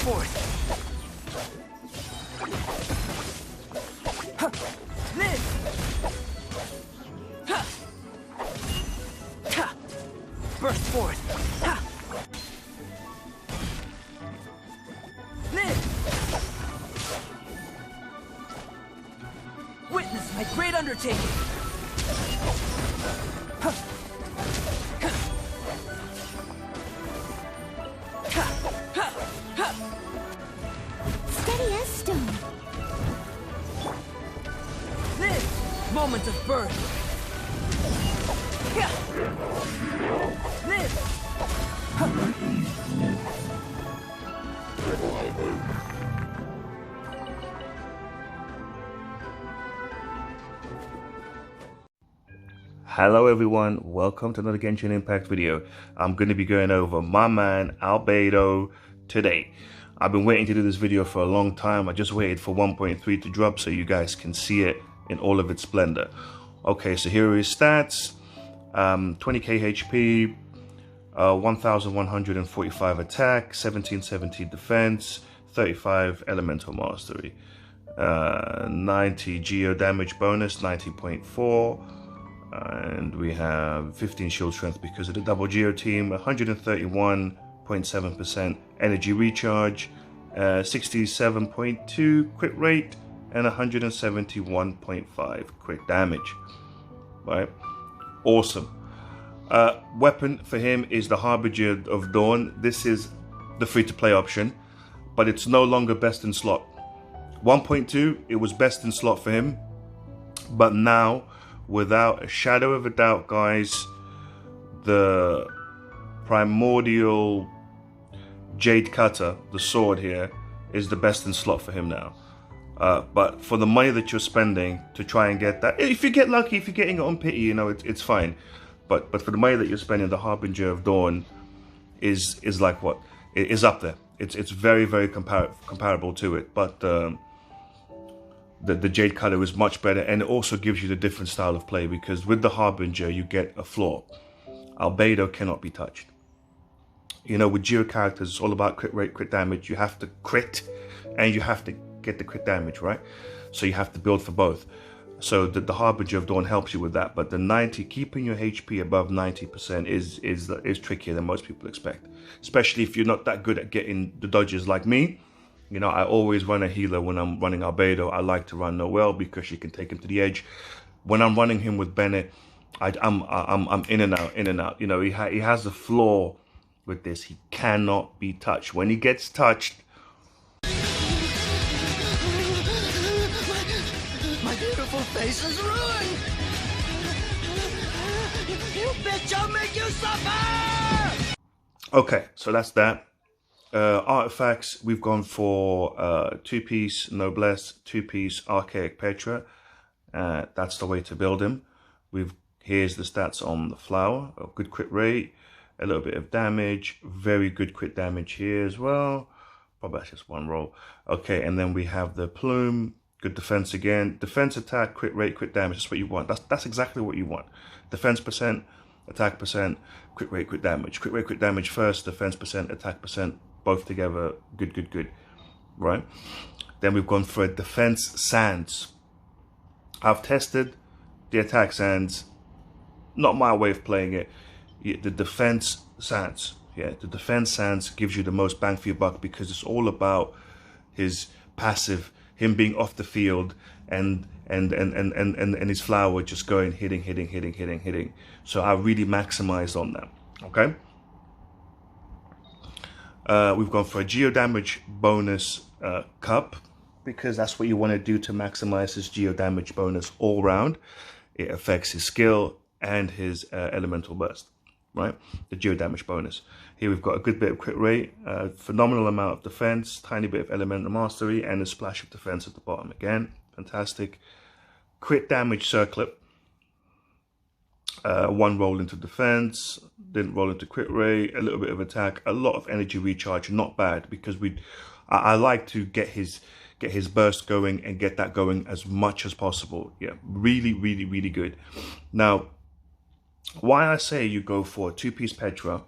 forth. Huh. Live. Huh. Ha. Burst forth. Ha. Live. Witness my great undertaking. Huh. Steady as stone. Live! Moment of birth. Live! Hello everyone, welcome to another Genshin Impact video. I'm going to be going over my man Albedo today. I've been waiting to do this video for a long time. I just waited for 1.3 to drop so you guys can see it in all of its splendor. Okay, so here are his stats. 20k HP, 1145 attack, 1770 defense, 35 elemental mastery, 90 geo damage bonus, 90.4. And we have 15 shield strength because of the double geo team, 131.7% energy recharge, 67.2 crit rate, and 171.5 crit damage. Right? Awesome. Weapon for him is the Harbinger of Dawn. This is the free-to-play option, but it's no longer best in slot. 1.2, it was best in slot for him, but now, without a shadow of a doubt, guys, the primordial Jade Cutter, the sword here, is the best in slot for him now. But for the money that you're spending to try and get that, if you get lucky, if you're getting it on pity, you know, it's fine. But for the money that you're spending, the Harbinger of Dawn is like what? It is up there. It's very, very comparable to it. But the Jade Cutter is much better, and it also gives you the different style of play, because with the Harbinger you get a flaw. Albedo cannot be touched. You know, with Geo characters, it's all about crit rate, crit damage. You have to crit and you have to get the crit damage, right? So you have to build for both. So the Harbinger of Dawn helps you with that, but the 90, keeping your HP above 90% is trickier than most people expect, especially if you're not that good at getting the dodges like me. You know, I always run a healer when I'm running Albedo. I like to run Noelle because she can take him to the edge. When I'm running him with Bennett, I'm in and out. You know, he has a flaw with this. He cannot be touched. When he gets touched, My beautiful face is ruined! You bitch, I'll make you suffer! okay, so that's that. Artifacts, we've gone for 2-piece Noblesse, 2-piece Archaic Petra. That's the way to build him. Here's the stats on the flower. A good crit rate, a little bit of damage, very good crit damage here as well. Probably that's just one roll. Okay, and then we have the plume, good defense again. Defense, attack, crit rate, crit damage. That's what you want. That's exactly what you want. Defense percent, attack percent, crit rate, crit damage. Crit rate, crit damage first, defense percent, attack percent. Both together, good, right? Then we've gone for a defense sands. I've tested the attack sands, not my way of playing it. The defense sands, the defense sands gives you the most bang for your buck, because it's all about his passive, him being off the field, and his flower just going hitting. So I really maximized on that. Okay. We've gone for a geo damage bonus cup, because that's what you want to do to maximize his geo damage bonus all round. It affects his skill and his elemental burst, right? The geo damage bonus. Here we've got a good bit of crit rate, phenomenal amount of defense, tiny bit of elemental mastery, and a splash of defense at the bottom. Again, fantastic. Crit damage circlet. One roll into defense, didn't roll into crit rate, a little bit of attack, a lot of energy recharge. Not bad, because I like to get his burst going and get that going as much as possible. Yeah, really good. Now, why I say you go for a 2-piece Petra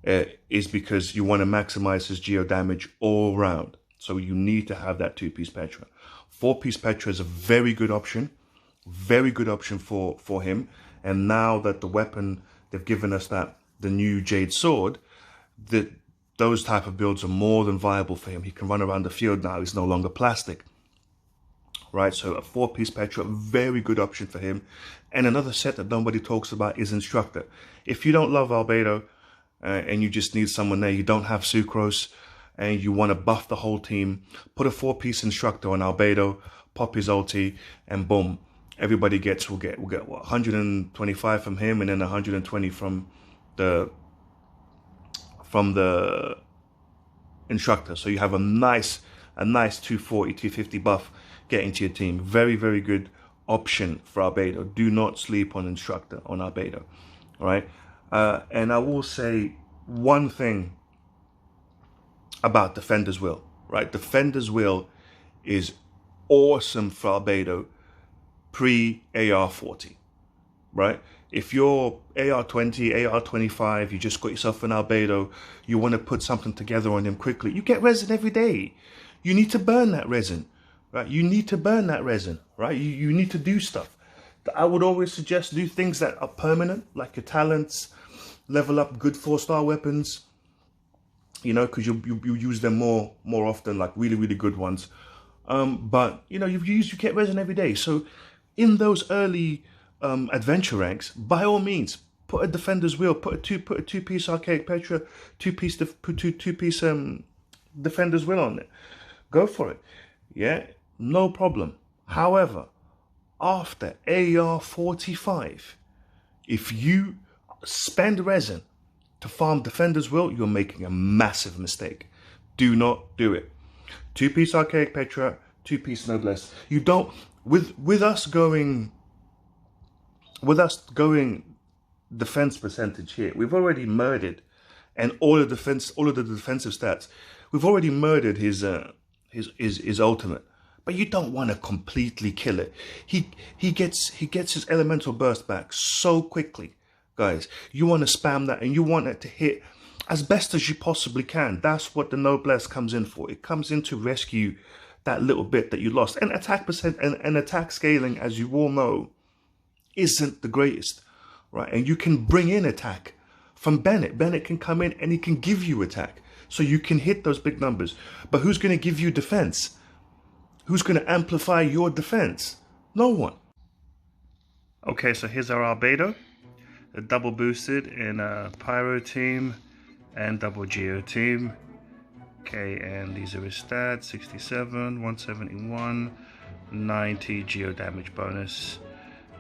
is because you want to maximize his geo damage all round. So you need to have that 2-piece Petra. 4-piece Petra is a very good option for him. And now that the weapon, they've given us that, the new Jade Sword, that those type of builds are more than viable for him. He can run around the field now. He's no longer plastic. Right, so a 4-piece Petra, very good option for him. And another set that nobody talks about is Instructor. If you don't love Albedo and you just need someone there, you don't have Sucrose, and you want to buff the whole team, put a 4-piece Instructor on Albedo, pop his ulti, and boom, everybody will get what, 125 from him, and then 120 from the Instructor. So you have a nice 240, 250 buff getting to your team. Very, very good option for Albedo. Do not sleep on Instructor on Albedo. All right. And I will say one thing about Defender's Will. Right. Defender's Will is awesome for Albedo pre AR40. Right. If you're AR20, AR25, you just got yourself an Albedo, you want to put something together on him quickly, you get resin every day. You need to burn that resin. Right, you need to burn that resin, right? You need to do stuff. I would always suggest do things that are permanent, like your talents, level up good 4-star weapons, you know, because you use them more often, like really, really good ones. But, you know, you get resin every day. So in those early adventure ranks, by all means, put a Defender's Wheel, put a two-piece Archaic Petra, two-piece Defender's Wheel on it. Go for it. Yeah. No problem. However, after AR45, if you spend resin to farm Defender's Will, you're making a massive mistake. Do not do it. 2-piece Archaic Petra, 2-piece Noblesse. You don't, with us going defense percentage here, we've already murdered, and all of the defensive stats, we've already murdered his ultimate. But you don't want to completely kill it. He gets his elemental burst back so quickly, guys. You want to spam that, and you want it to hit as best as you possibly can. That's what the Noblesse comes in for. It comes in to rescue that little bit that you lost. And attack percent and attack scaling, as you all know, isn't the greatest, right? And you can bring in attack from Bennett. Bennett can come in and he can give you attack, so you can hit those big numbers. But who's going to give you defense? Who's going to amplify your defense? No one. Okay, so here's our Albedo. A double boosted in a Pyro team and double Geo team. Okay, and these are his stats: 67, 171, 90 Geo damage bonus.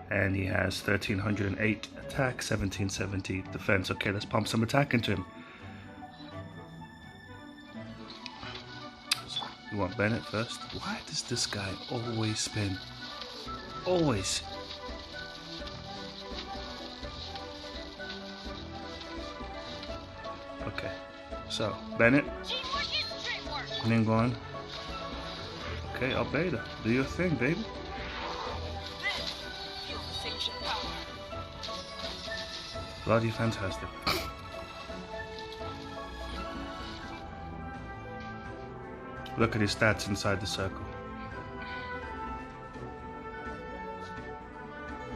And he has 1308 attack, 1770 defense. Okay, let's pump some attack into him. We want Bennett first. Why does this guy always spin? Always. Okay, so Bennett, Ningguang. Okay, Albedo, do your thing, baby. Bloody fantastic. Look at his stats inside the circle.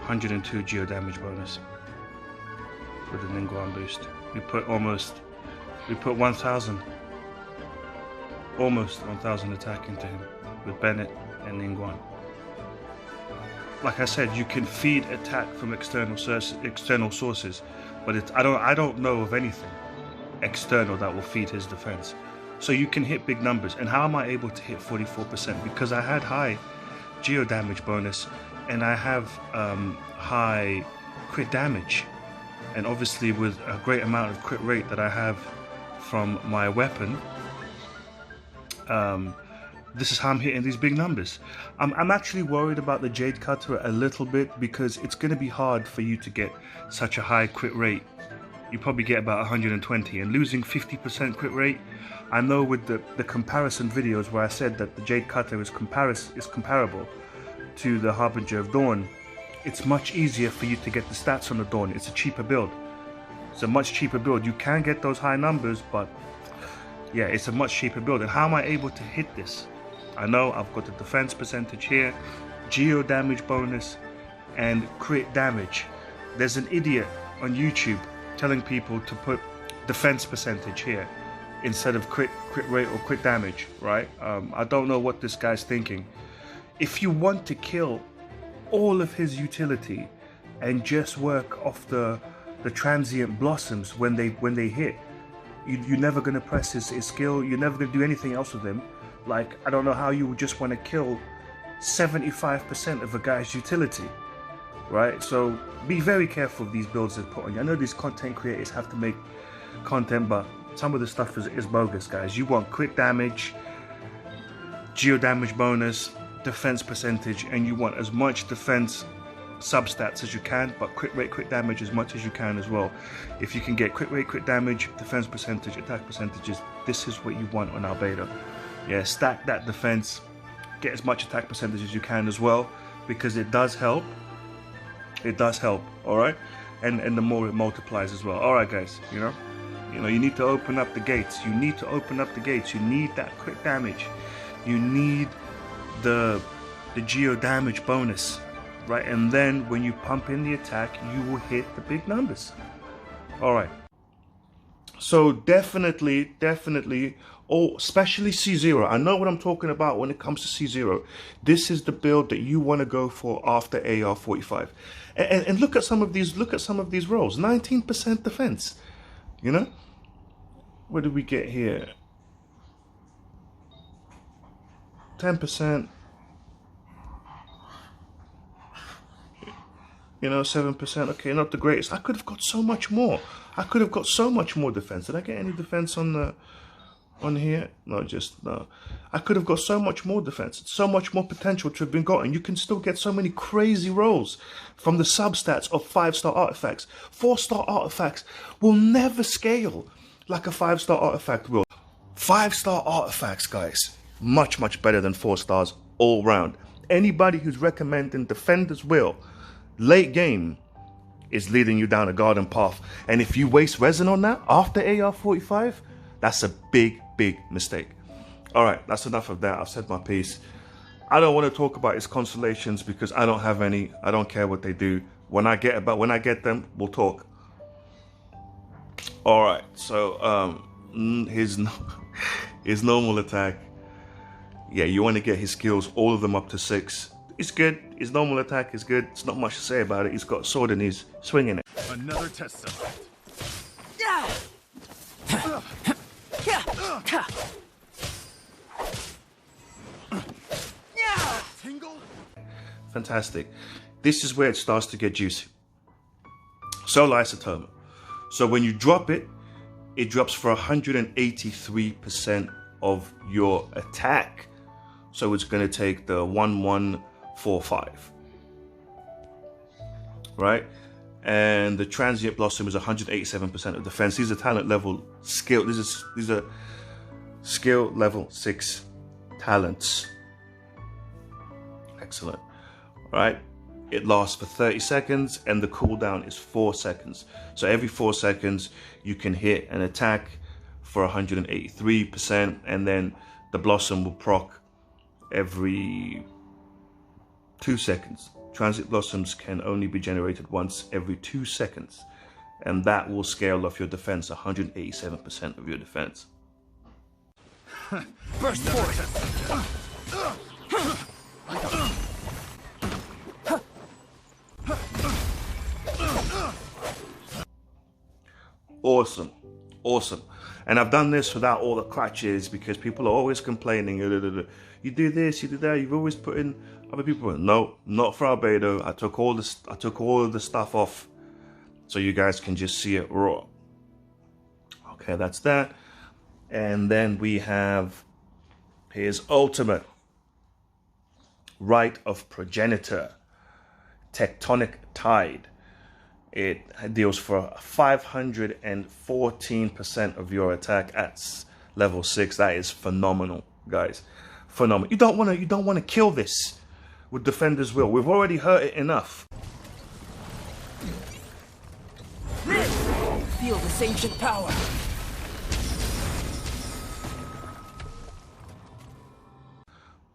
102 geo damage bonus with the Ningguang boost. We put 1,000, almost 1,000 attack into him with Bennett and Ningguang. Like I said, you can feed attack from external sources, but I don't know of anything external that will feed his defense. So you can hit big numbers. And how am I able to hit 44%? Because I had high geo damage bonus, and I have high crit damage. And obviously with a great amount of crit rate that I have from my weapon, this is how I'm hitting these big numbers. I'm actually worried about the Jade Cutter a little bit, because it's going to be hard for you to get such a high crit rate. You probably get about 120, and losing 50% crit rate, I know with the comparison videos where I said that the Jade Cutter is comparable to the Harbinger of Dawn, it's much easier for you to get the stats on the Dawn. It's a cheaper build. It's a much cheaper build. You can get those high numbers, but yeah, it's a much cheaper build. And how am I able to hit this? I know I've got the defense percentage here, geo damage bonus, and crit damage. There's an idiot on YouTube telling people to put defense percentage here instead of crit rate or crit damage, right? I don't know what this guy's thinking. If you want to kill all of his utility and just work off the transient blossoms when they hit, you're never going to press his skill. You're never going to do anything else with him. Like, I don't know how you would just want to kill 75% of a guy's utility, right? So be very careful of these builds that put on you. I know these content creators have to make content, but some of the stuff is bogus, guys. You want crit damage, geo damage bonus, defense percentage, and you want as much defense substats as you can, but crit rate, crit damage as much as you can as well. If you can get crit rate, crit damage, defense percentage, attack percentages, this is what you want on Albedo. Yeah, stack that defense, get as much attack percentage as you can as well, because it does help. It does help, all right? And the more it multiplies as well. All right, guys, you know, you need to open up the gates. You need to open up the gates. You need that crit damage. You need the geo damage bonus, right? And then when you pump in the attack, you will hit the big numbers. All right. So definitely, especially C0. I know what I'm talking about when it comes to C0. This is the build that you want to go for after AR45. And look at some of these. Look at some of these rolls. 19% defense. You know. What did we get here? 10%. You know, 7%. Okay, not the greatest. I could have got so much more. I could have got so much more defense. Did I get any defense on here? No, just no. I could have got so much more defense. So much more potential to have been gotten. You can still get so many crazy rolls from the substats of 5-star artifacts. 4-star artifacts will never scale like a 5-star artifact will. 5-star artifacts, guys, much better than 4 stars all round. Anybody who's recommending Defender's Will late game is leading you down a garden path. And if you waste resin on that after AR45, that's a big mistake. All right, that's enough of that. I've said my piece. I don't want to talk about his constellations because I don't have any. I don't care what they do. When I get them, we'll talk. All right, so his normal attack. Yeah, you want to get his skills, all of them up to 6. It's good. His normal attack is good. It's not much to say about it. He's got a sword and he's swinging it. Another test subject. Tingle. Fantastic. This is where it starts to get juicy. Solar Isotomer. So when you drop it, it drops for 183% of your attack. So it's going to take the 1145, right? And the Transient Blossom is 187% of defense. These are talent level skill. These are skill level 6 talents. Excellent. All right. It lasts for 30 seconds and the cooldown is 4 seconds. So every 4 seconds you can hit an attack for 183%, and then the Blossom will proc every 2 seconds. Transit Blossoms can only be generated once every 2 seconds, and that will scale off your defense 187% of your defense. Burst force. Awesome. And I've done this without all the crutches because people are always complaining. You do this, you do that. You've always put in other people. No, not for Albedo. I took all of the stuff off so you guys can just see it raw. Okay, that's that. And then we have his ultimate, Rite of Progenitor, Tectonic Tide. It deals for 514% of your attack at level 6. That is phenomenal, guys. Phenomenal. You don't want to kill this with Defender's Will. We've already hurt it enough. feel this ancient power.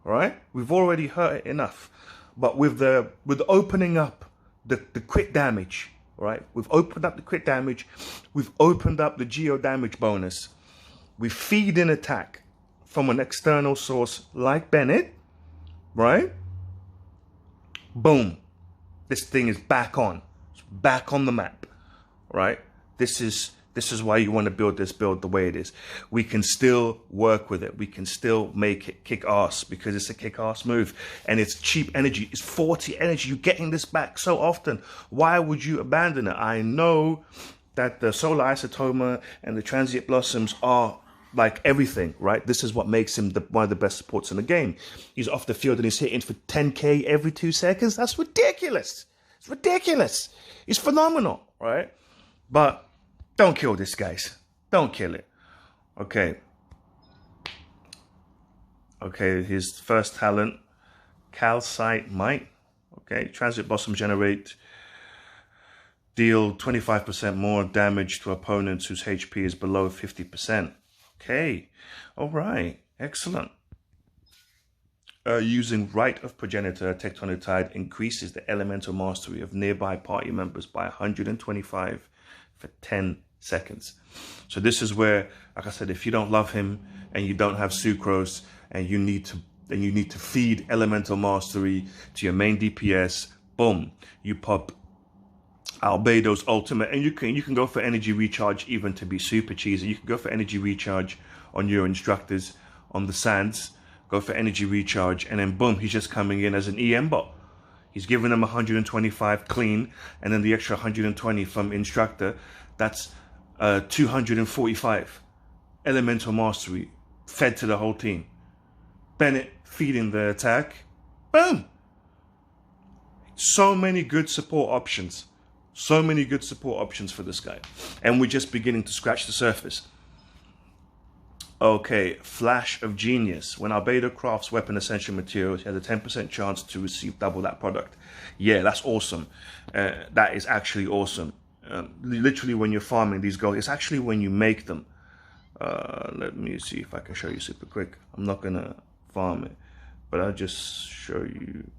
All right, we've already hurt it enough, but with opening up the crit damage, all right, we've opened up the crit damage, we've opened up the geo damage bonus, we feed in attack from an external source like Bennett, right? Boom, this thing is back on. It's back on the map, right? This is why you want to build this build the way it is. We can still work with it. We can still make it kick ass because it's a kick ass move and it's cheap energy. It's 40 energy. You're getting this back so often. Why would you abandon it? I know that the Solar Isotomer and the Transient Blossoms are like everything, right? This is what makes him one of the best supports in the game. He's off the field and he's hitting for 10k every 2 seconds. That's ridiculous. It's ridiculous. It's phenomenal, right? But don't kill this, guys. Don't kill it. Okay. Okay, his first talent, Calcite Might. Okay, Transit Blossom generate. Deal 25% more damage to opponents whose HP is below 50%. Okay, all right, excellent. Using Rite of Progenitor, Tectonic Tide increases the elemental mastery of nearby party members by 125 for 10 seconds. So this is where, like I said, if you don't love him and you don't have Sucrose and you need to feed elemental mastery to your main DPS, boom, you pop Albedo's ultimate, and you can go for energy recharge even to be super cheesy. You can go for energy recharge on your instructors on the sands, go for energy recharge, and then boom, he's just coming in as an EM bot. He's giving them 125 clean, and then the extra 120 from instructor. That's 245 elemental mastery fed to the whole team. Bennett feeding the attack. Boom! So many good support options. So many good support options for this guy. And we're just beginning to scratch the surface. Okay, Flash of Genius. When Albedo crafts weapon essential materials, he has a 10% chance to receive double that product. Yeah, that's awesome. That is actually awesome. Literally when you're farming these goals, it's actually when you make them. Let me see if I can show you super quick. I'm not going to farm it, but I'll just show you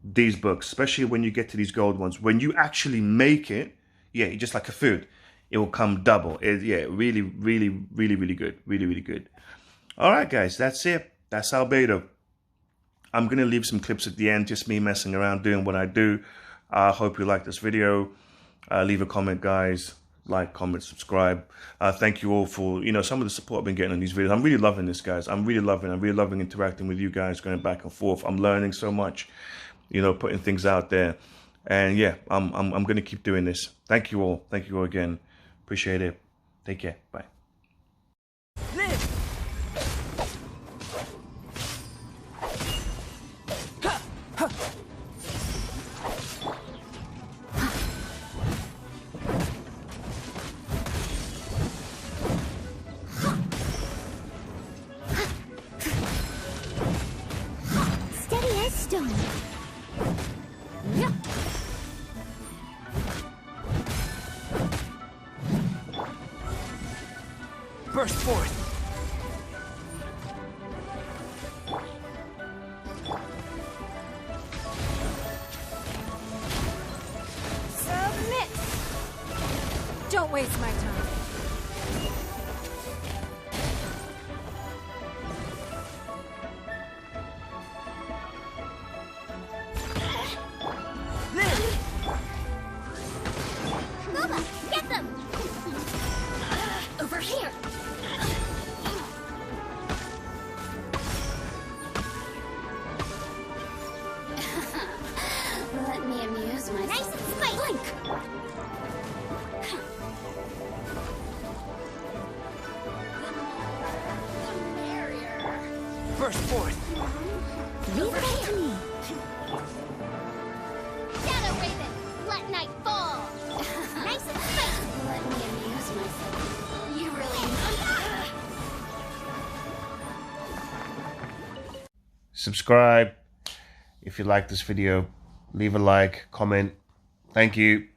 these books, especially when you get to these gold ones. When you actually make it, yeah, just like a food, it will come double. Yeah, really, really, really, really good. Really, really good. All right, guys, that's it. That's Albedo. I'm going to leave some clips at the end, just me messing around, doing what I do. I hope you like this video. Leave a comment, guys. Like, comment, subscribe. Thank you all for, some of the support I've been getting on these videos. I'm really loving this, guys. I'm really loving interacting with you guys, going back and forth. I'm learning so much, putting things out there. And yeah, I'm going to keep doing this. Thank you all. Thank you all again. Appreciate it. Take care. Bye. Steady as stone. Yeah. Burst forth. Submit. Don't waste my time. Mama, get them. Over here. Let me amuse myself. Nice and spicy. Blink. Burst forth. Leave that to me. Shadow Raven, let night fall. Nice and spicy. Let me amuse myself. You really Subscribe if you like this video. Leave a like, comment. Thank you.